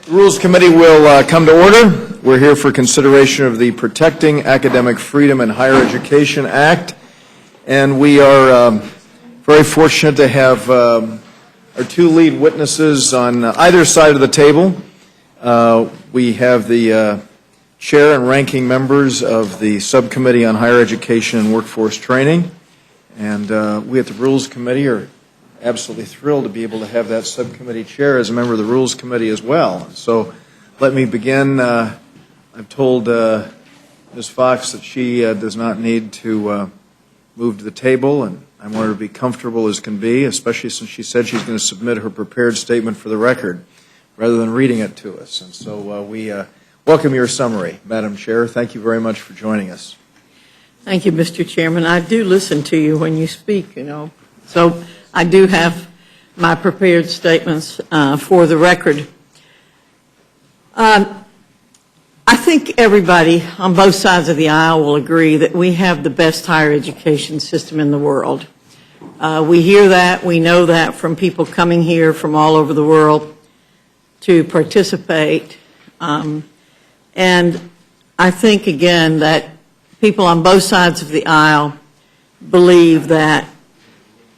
The Rules Committee will come to order. We're here for consideration of the Protecting Academic Freedom in Higher Education Act, and we are very fortunate to have our two lead witnesses on either side of the table. We have the chair and ranking members of the Subcommittee on Higher Education and Workforce Training, and we at the Rules Committee are absolutely thrilled to be able to have that subcommittee chair as a member of the Rules Committee as well. So let me begin. I've told Ms. Fox that she does not need to move to the table, and I want her to be comfortable as can be, especially since she said she's going to submit her prepared statement for the record rather than reading it to us. And so we welcome your summary, Madam Chair. Thank you very much for joining us. Thank you, Mr. Chairman. I do listen to you when you speak, So I do have my prepared statements for the record. I think everybody on both sides of the aisle will agree that we have the best higher education system in the world. We hear that, we know that from people coming here from all over the world to participate. And I think, again, that people on both sides of the aisle believe that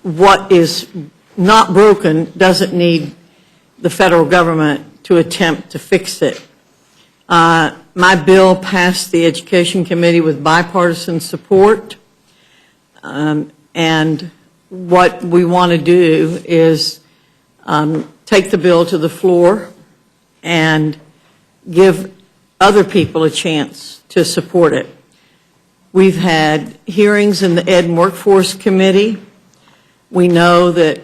what is not broken doesn't need the federal government to attempt to fix it. My bill passed the Education Committee with bipartisan support, and what we want to do is take the bill to the floor and give other people a chance to support it. We've had hearings in the Ed and Workforce Committee. We know that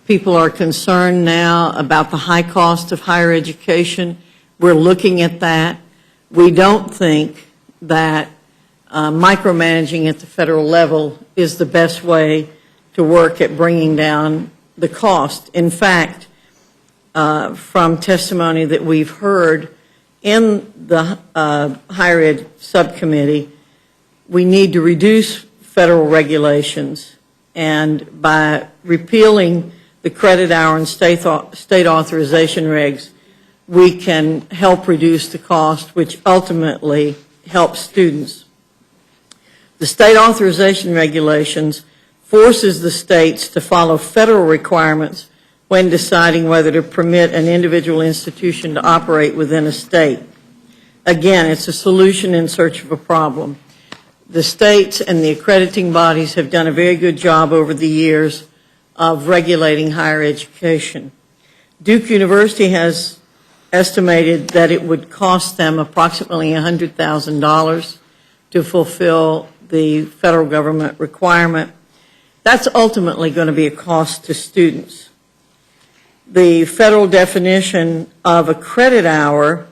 people are concerned now about the high cost of higher education. We're looking at that. We don't think that micromanaging at the federal level is the best way to work at bringing down the cost. In fact, from testimony that we've heard in the Higher Ed Subcommittee, we need to reduce federal regulations, and by repealing the credit hour and state authorization regs, we can help reduce the cost, which ultimately helps students. The state authorization regulations forces the states to follow federal requirements when deciding whether to permit an individual institution to operate within a state. Again, it's a solution in search of a problem. The states and the accrediting bodies have done a very good job over the years of regulating higher education. Duke University has estimated that it would cost them approximately $100,000 to fulfill the federal government requirement. That's ultimately going to be a cost to students. The federal definition of a credit hour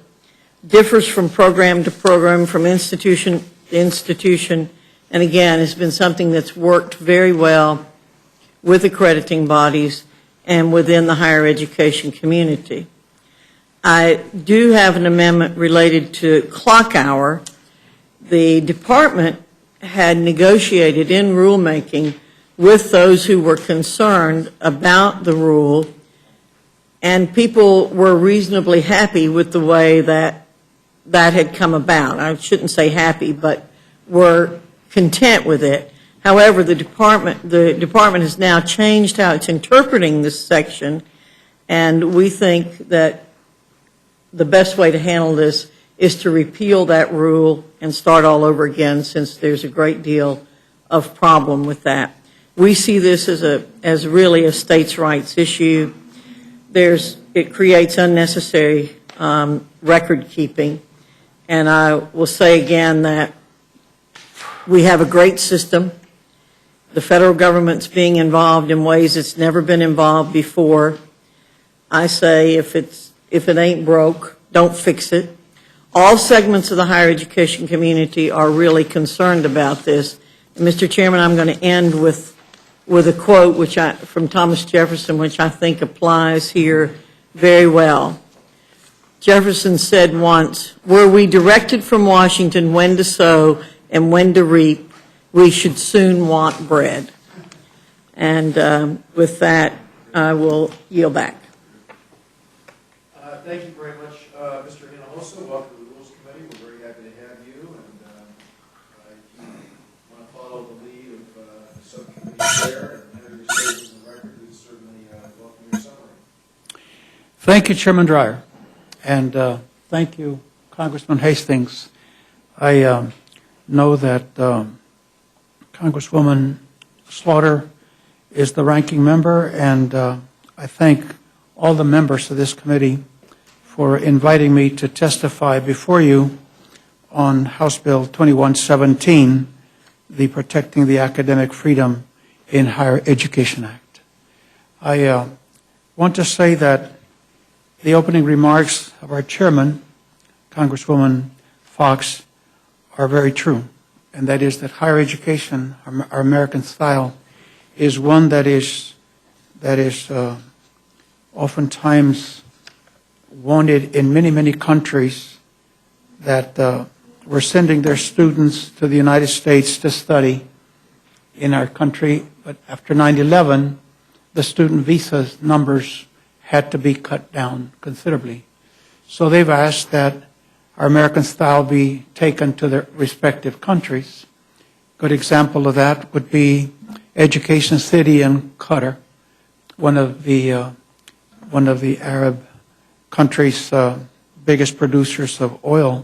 differs from program to program, from institution to institution, and again, has been something that's worked very well with accrediting bodies and within the higher education community. I do have an amendment related to clock hour. The department had negotiated in rulemaking with those who were concerned about the rule, and people were reasonably happy with the way that had come about. I shouldn't say happy, but were content with it. However, the department has now changed how it's interpreting this section, and we think that the best way to handle this is to repeal that rule and start all over again, since there's a great deal of problem with that. We see this as really a states' rights issue. It creates unnecessary record keeping, and I will say again that we have a great system. The federal government's being involved in ways it's never been involved before. I say if it ain't broke, don't fix it. All segments of the higher education community are really concerned about this. And Mr. Chairman, I'm going to end with a quote from Thomas Jefferson, which I think applies here very well. Jefferson said once, "Were we directed from Washington when to sow and when to reap, we should soon want bread." And with that, I will yield back. Thank you very much, Mr. Hinojosa. Welcome to the Rules Committee. We're very happy to have you. And if you want to follow the lead of the subcommittee chair and enter your statements in the record, we certainly welcome your summary. Thank you, Chairman Dreyer. And thank you, Congressman Hastings. I know that Congresswoman Slaughter is the ranking member, and I thank all the members of this committee for inviting me to testify before you on House Bill 2117, the Protecting the Academic Freedom in Higher Education Act. I want to say that the opening remarks of our chairman, Congresswoman Fox, are very true, and that is that higher education, our American style, is one that is oftentimes wanted in many, many countries that were sending their students to the United States to study in our country. But after 9/11, the student visa numbers had to be cut down considerably. So they've asked that our American style be taken to their respective countries. Good example of that would be Education City in Qatar, one of the Arab countries' biggest producers of oil,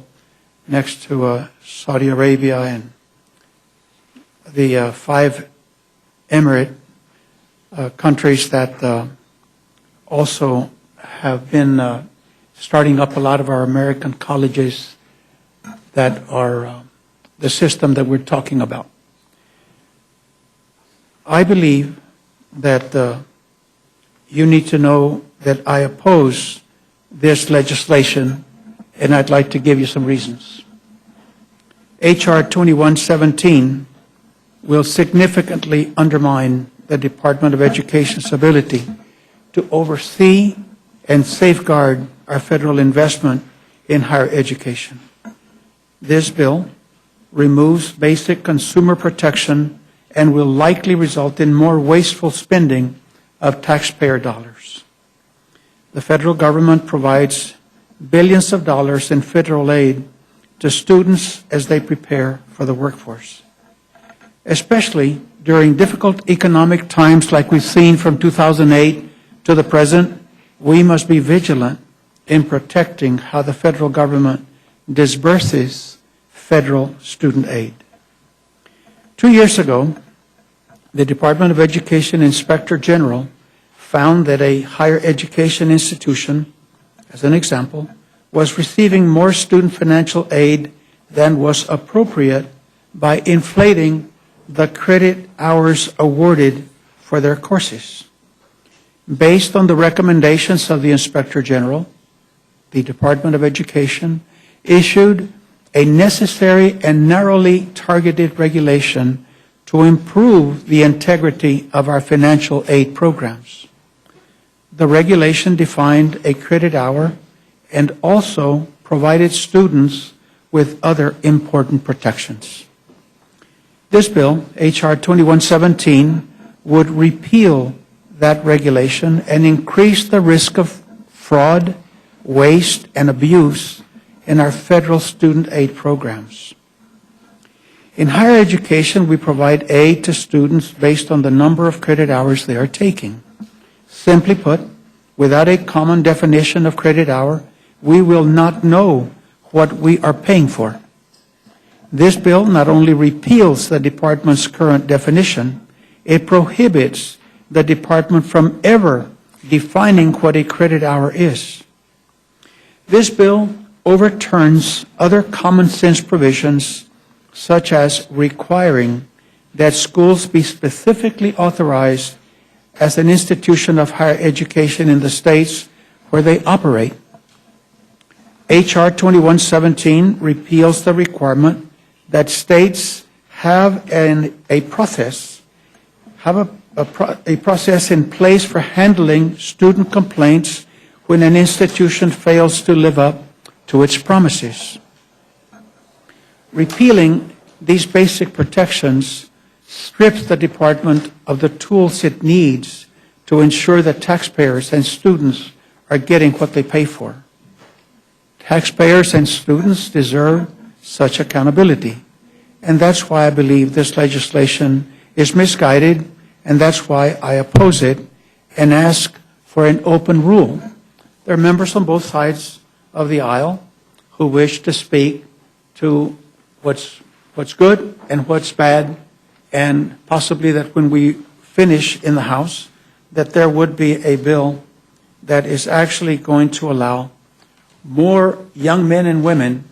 next to Saudi Arabia and the 5 Emirate countries that also have been starting up a lot of our American colleges that are the system that we're talking about. I believe that you need to know that I oppose this legislation, and I'd like to give you some reasons. H.R. 2117 will significantly undermine the Department of Education's ability to oversee and safeguard our federal investment in higher education. This bill removes basic consumer protection and will likely result in more wasteful spending of taxpayer dollars. The federal government provides billions of dollars in federal aid to students as they prepare for the workforce. Especially during difficult economic times like we've seen from 2008 to the present, we must be vigilant in protecting how the federal government disburses federal student aid. 2 years ago, the Department of Education Inspector General found that a higher education institution, as an example, was receiving more student financial aid than was appropriate by inflating the credit hours awarded for their courses. Based on the recommendations of the Inspector General, the Department of Education issued a necessary and narrowly targeted regulation to improve the integrity of our financial aid programs. The regulation defined a credit hour and also provided students with other important protections. This bill, H.R. 2117, would repeal that regulation and increase the risk of fraud, waste, and abuse in our federal student aid programs. In higher education, we provide aid to students based on the number of credit hours they are taking. Simply put, without a common definition of credit hour, we will not know what we are paying for. This bill not only repeals the department's current definition, it prohibits the department from ever defining what a credit hour is. This bill overturns other common sense provisions, such as requiring that schools be specifically authorized as an institution of higher education in the states where they operate. H.R. 2117 repeals the requirement that states have a process in place for handling student complaints when an institution fails to live up to its promises. Repealing these basic protections strips the department of the tools it needs to ensure that taxpayers and students are getting what they pay for. Taxpayers and students deserve such accountability. And that's why I believe this legislation is misguided, and that's why I oppose it and ask for an open rule. There are members on both sides of the aisle who wish to speak to what's good and what's bad, and possibly that when we finish in the House, that there would be a bill that is actually going to allow more young men and women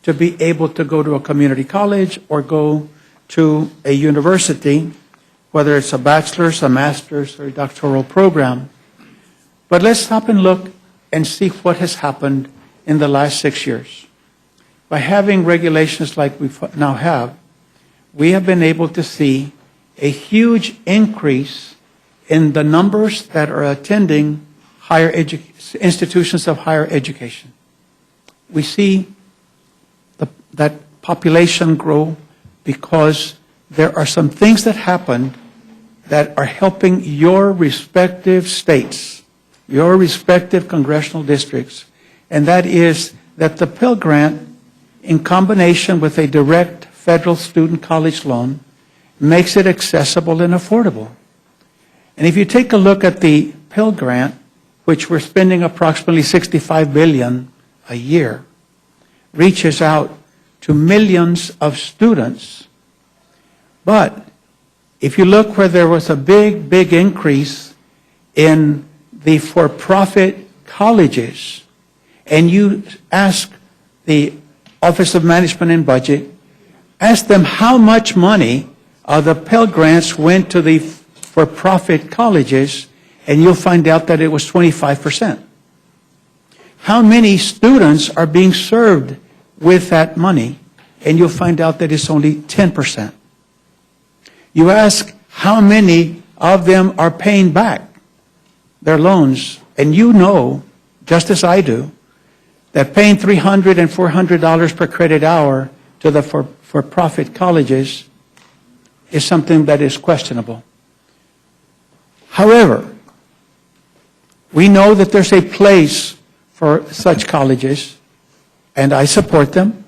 to be able to go to a community college or go to a university, whether it's a bachelor's, a master's, or a doctoral program. But let's stop and look and see what has happened in the last 6 years. By having regulations like we now have, we have been able to see a huge increase in the numbers that are attending institutions of higher education. We see that population grow because there are some things that happened that are helping your respective states, your respective congressional districts, and that is that the Pell Grant, in combination with a direct federal student college loan, makes it accessible and affordable. And if you take a look at the Pell Grant, which we're spending approximately $65 billion a year, reaches out to millions of students. But if you look where there was a big increase in the for-profit colleges, and you ask the Office of Management and Budget, ask them how much money of the Pell Grants went to the for-profit colleges, and you'll find out that it was 25%. How many students are being served with that money, and you'll find out that it's only 10%. You ask how many of them are paying back their loans, and you know, just as I do, that paying $300 and $400 per credit hour to the for-profit colleges is something that is questionable. However, we know that there's a place for such colleges, and I support them,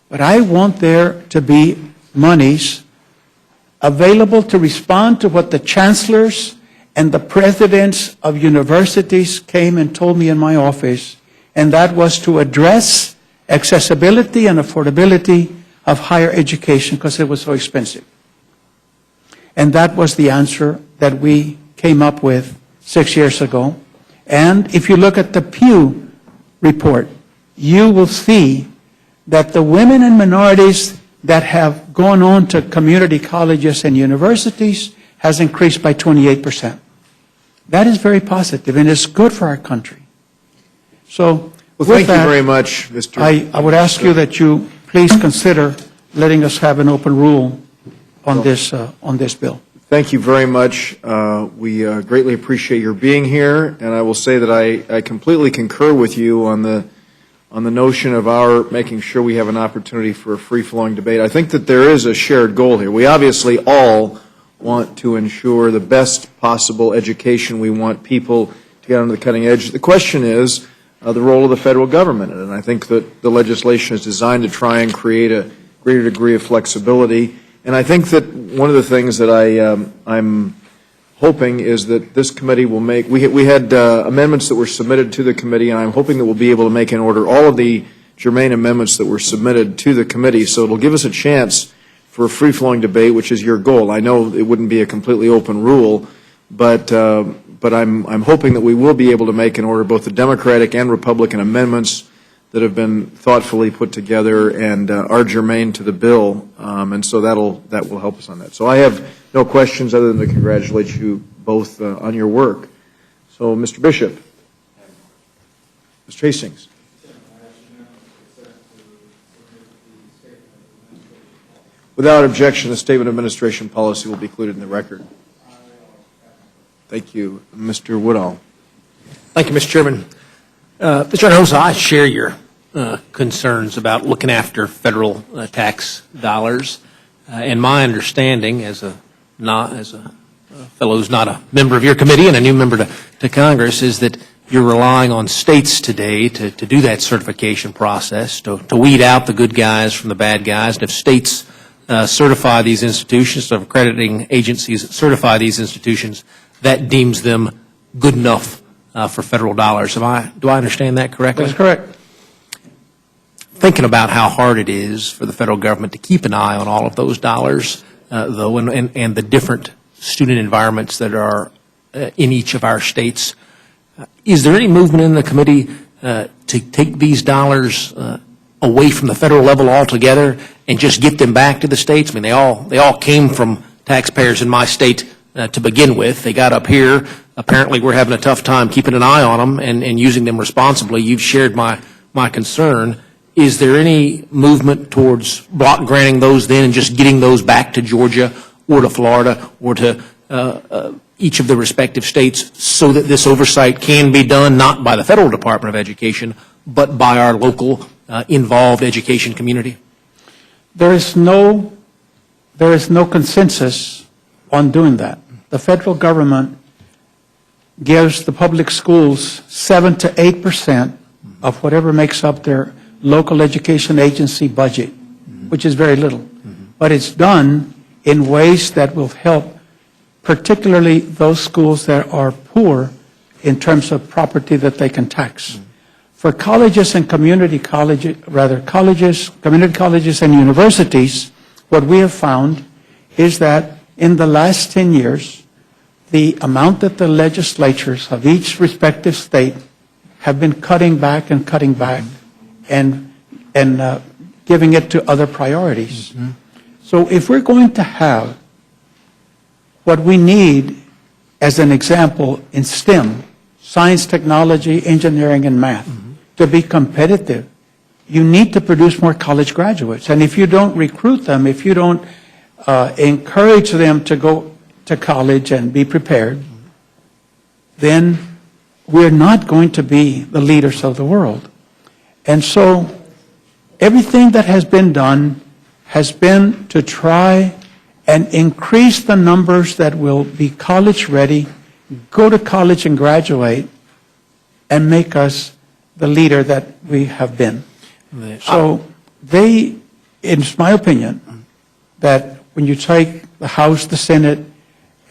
but I want there to be monies available to respond to what the chancellors and the presidents of universities came and told me in my office, and that was to address accessibility and affordability of higher education because it was so expensive. And that was the answer that we came up with 6 years ago. And if you look at the Pew report, you will see that the women and minorities that have gone on to community colleges and universities has increased by 28%. That is very positive, and it's good for our country. So, well, thank you very much, Mr. I would ask you that you please consider letting us have an open rule on this bill. Thank you very much. We greatly appreciate your being here, and I will say that I completely concur with you on the notion of our making sure we have an opportunity for a free-flowing debate. I think that there is a shared goal here. We obviously all want to ensure the best possible education. We want people to get on the cutting edge. The question is the role of the federal government, and I think that the legislation is designed to try and create a greater degree of flexibility. And I think that one of the things that I'm hoping is that this committee will make, we had amendments that were submitted to the committee, and I'm hoping that we'll be able to make in order all of the germane amendments that were submitted to the committee, so it'll give us a chance for a free-flowing debate, which is your goal. I know it wouldn't be a completely open rule, but I'm hoping that we will be able to make in order both the Democratic and Republican amendments that have been thoughtfully put together and are germane to the bill, and so that will help us on that. So I have no questions other than to congratulate you both on your work. So, Mr. Bishop, Mr. Hastings. Without objection, the statement of administration policy will be included in the record. Thank you. Mr. Woodall. Thank you, Mr. Chairman. Mr. Hinojosa, I share your concerns about looking after federal tax dollars. And my understanding as a fellow who's not a member of your committee and a new member to Congress is that you're relying on states today to do that certification process, to weed out the good guys from the bad guys. And if states certify these institutions, if accrediting agencies certify these institutions, that deems them good enough for federal dollars. Do I understand that correctly? That's correct. Thinking about how hard it is for the federal government to keep an eye on all of those dollars, though, and the different student environments that are in each of our states, is there any movement in the committee to take these dollars away from the federal level altogether and just get them back to the states? I mean, they all came from taxpayers in my state to begin with. They got up here. Apparently, we're having a tough time keeping an eye on them and using them responsibly. You've shared my concern. Is there any movement towards block granting those then and just getting those back to Georgia or to Florida or to each of the respective states so that this oversight can be done not by the Federal Department of Education, but by our local involved education community? There is no consensus on doing that. The federal government gives the public schools 7 to 8% of whatever makes up their local education agency budget, which is very little. But it's done in ways that will help particularly those schools that are poor in terms of property that they can tax. For colleges and community colleges, community colleges and universities, what we have found is that in the last 10 years, the amount that the legislatures of each respective state have been cutting back and giving it to other priorities. So if we're going to have what we need as an example in STEM, science, technology, engineering, and math, to be competitive, you need to produce more college graduates. And if you don't recruit them, if you don't encourage them to go to college and be prepared, then we're not going to be the leaders of the world. And so everything that has been done has been to try and increase the numbers that will be college ready, go to college and graduate, and make us the leader that we have been. So it's my opinion that when you take the House, the Senate,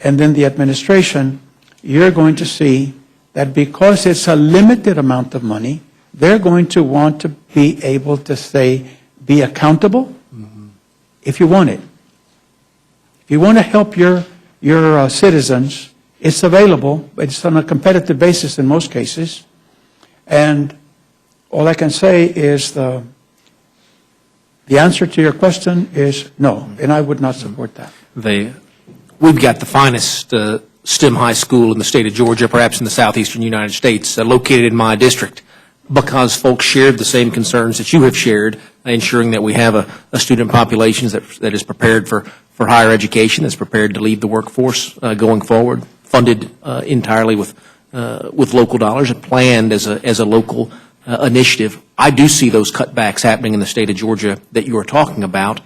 and then the administration, you're going to see that because it's a limited amount of money, they're going to want to be able to say, be accountable if you want it. If you want to help your citizens, it's available, but it's on a competitive basis in most cases. And all I can say is the answer to your question is no, and I would not support that. We've got the finest STEM high school in the state of Georgia, perhaps in the southeastern United States, located in my district, because folks shared the same concerns that you have shared, ensuring that we have a student population that is prepared for higher education, that's prepared to lead the workforce going forward, funded entirely with local dollars and planned as a local initiative. I do see those cutbacks happening in the state of Georgia that you are talking about,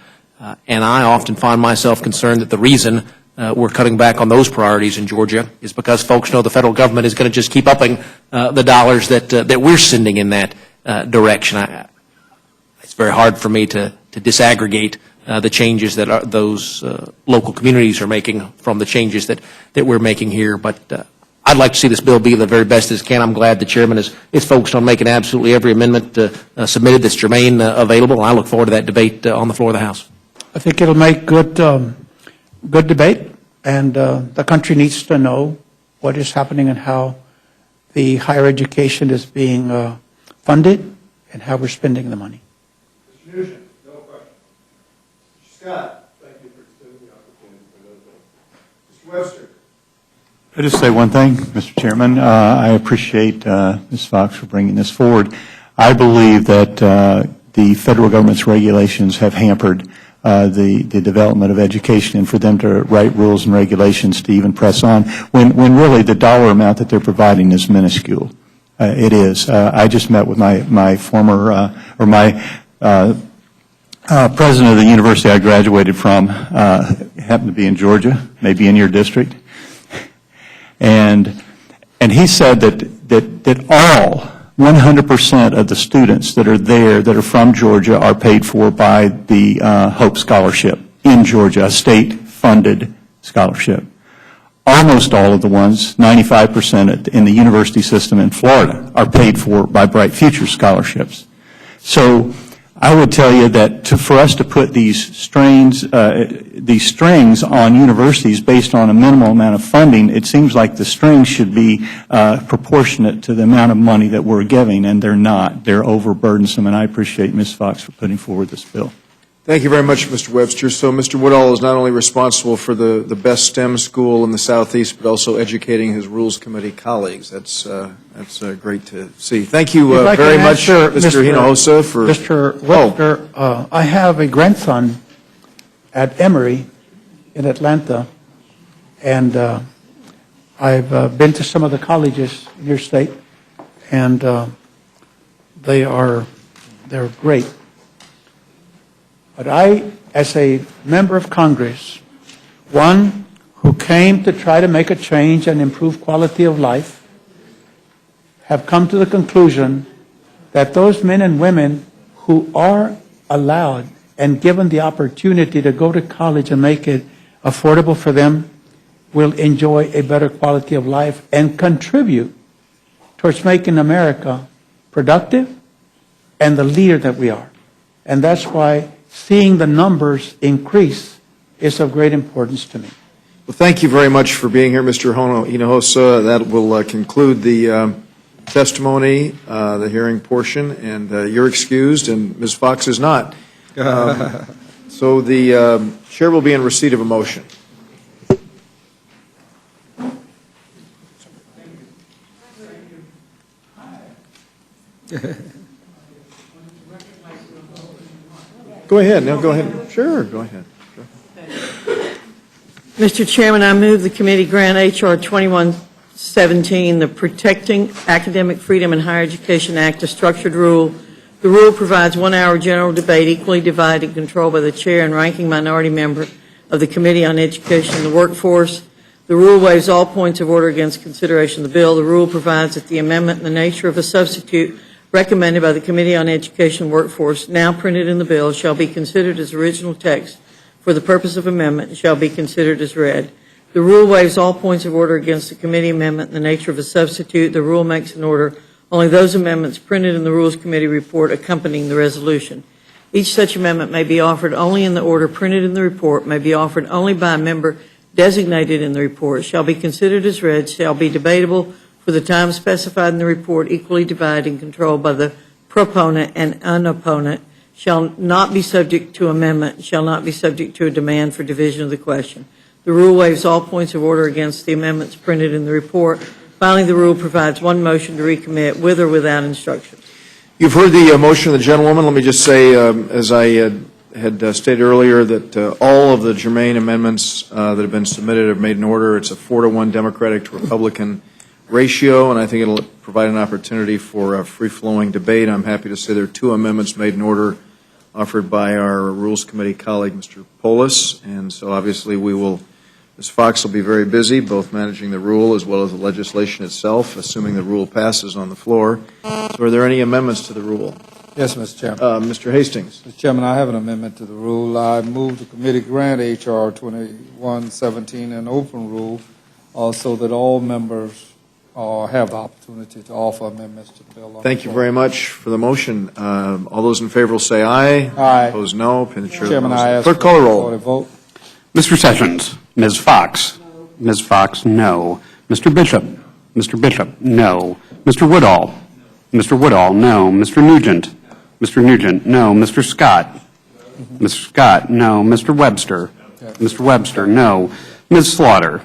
and I often find myself concerned that the reason we're cutting back on those priorities in Georgia is because folks know the federal government is going to just keep upping the dollars that we're sending in that direction. It's very hard for me to disaggregate the changes that those local communities are making from the changes that we're making here. But I'd like to see this bill be the very best as it can. I'm glad the chairman is focused on making absolutely every amendment submitted that's germane available. I look forward to that debate on the floor of the House. I think it'll make good debate, and the country needs to know what is happening and how the higher education is being funded and how we're spending the money. Mr. Nugent, no question. Mr. Scott. Thank you for extending the opportunity for those. Mr. Webster. I'll just say one thing, Mr. Chairman. I appreciate Ms. Fox for bringing this forward. I believe that the federal government's regulations have hampered the development of education, and for them to write rules and regulations to even press on when really the dollar amount that they're providing is minuscule. It is. I just met with my former president of the university I graduated from, happened to be in Georgia, maybe in your district, and he said that that all 100% of the students that are there that are from Georgia are paid for by the Hope Scholarship in Georgia, a state-funded scholarship. Almost all of the ones, 95% in the university system in Florida, are paid for by Bright Future scholarships. So I would tell you that for us to put these strings on universities based on a minimal amount of funding, it seems like the strings should be proportionate to the amount of money that we're giving, and they're not. They're overburdensome, and I appreciate Ms. Fox for putting forward this bill. Thank you very much, Mr. Webster. So Mr. Woodall is not only responsible for the best STEM school in the Southeast, but also educating his Rules Committee colleagues. That's great to see. Thank you If I very can much, answer Mr. Hinojosa, for... Mr. Webster, I have a grandson at Emory in Atlanta, and I've been to some of the colleges in your state, and they're great. But I, as a member of Congress, one who came to try to make a change and improve quality of life, have come to the conclusion that those men and women who are allowed and given the opportunity to go to college and make it affordable for them will enjoy a better quality of life and contribute towards making America productive and the leader that we are. And that's why seeing the numbers increase is of great importance to me. Well, thank you very much for being here, Mr. Hinojosa. That will conclude the testimony, the hearing portion, and you're excused, and Ms. Fox is not. So the chair will be in receipt of a motion. Go ahead. No, go ahead. Sure, go ahead. Sure. Mr. Chairman, I move the committee grant H.R. 2117, the Protecting Academic Freedom in Higher Education Act, a structured rule. The rule provides 1 hour general debate equally divided and controlled by the chair and ranking minority member of the Committee on Education and the Workforce. The rule waives all points of order against consideration of the bill. The rule provides that the amendment in the nature of a substitute recommended by the Committee on Education and Workforce, now printed in the bill, shall be considered as original text for the purpose of amendment and shall be considered as read. The rule waives all points of order against the committee amendment in the nature of a substitute. The rule makes an order only those amendments printed in the Rules Committee report accompanying the resolution. Each such amendment may be offered only in the order printed in the report, may be offered only by a member designated in the report, shall be considered as read, shall be debatable for the time specified in the report, equally divided and controlled by the proponent and unopponent, shall not be subject to amendment, shall not be subject to a demand for division of the question. The rule waives all points of order against the amendments printed in the report. Finally, the rule provides one motion to recommit with or without instructions. You've heard the motion of the gentlewoman. Let me just say, as I had stated earlier, that all of the germane amendments that have been submitted have made an order. It's a 4-to-1 Democratic to Republican ratio, and I think it'll provide an opportunity for a free-flowing debate. I'm happy to say there are 2 amendments made in order offered by our Rules Committee colleague, Mr. Polis, and so obviously Ms. Fox will be very busy, both managing the rule as well as the legislation itself, assuming the rule passes on the floor. So are there any amendments to the rule? Yes, Mr. Chairman. Mr. Hastings. Mr. Chairman, I have an amendment to the rule. I move the committee grant H.R. 2117 an open rule so that all members have the opportunity to offer amendments to the bill. Thank you very much for the motion. All those in favor will say aye. Aye. Opposed, no. Mr. Chairman, I ask Clerk, call the roll. for a vote. Mr. Sessions. Ms. Fox. Ms. Fox, no. Mr. Bishop. Mr. Bishop, no. Mr. Woodall. Mr. Woodall, no. Mr. Nugent. Mr. Nugent, no. Mr. Scott. Mr. Scott, no. Mr. Webster. Mr. Webster, no. Ms. Slaughter.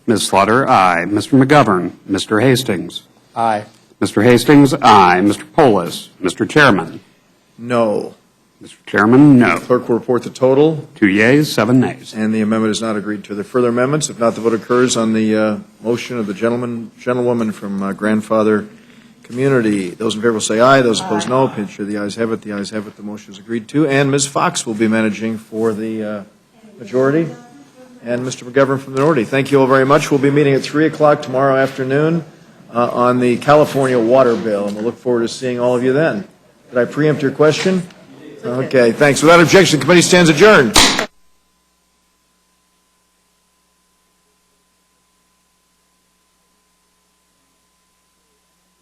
Ms. Slaughter, aye. Mr. McGovern. Mr. Hastings. Aye. Mr. Hastings, aye. Mr. Polis. Mr. Chairman. No. Mr. Chairman, no. Clerk will report the total. 2 yeas, 7 nays. And the amendment is not agreed to. Are there further amendments? If not, the vote occurs on the motion of the gentlewoman from Grandfather Community. Those in favor will say aye. Those opposed, no. Sure the ayes have it. The ayes have it. The motion is agreed to. And Ms. Fox will be managing for the majority. And Mr. McGovern from the minority. Thank you all very much. We'll be meeting at 3 o'clock tomorrow afternoon on the California water bill, and we'll look forward to seeing all of you then. Did I preempt your question? Okay, thanks. Without objection, the committee stands adjourned.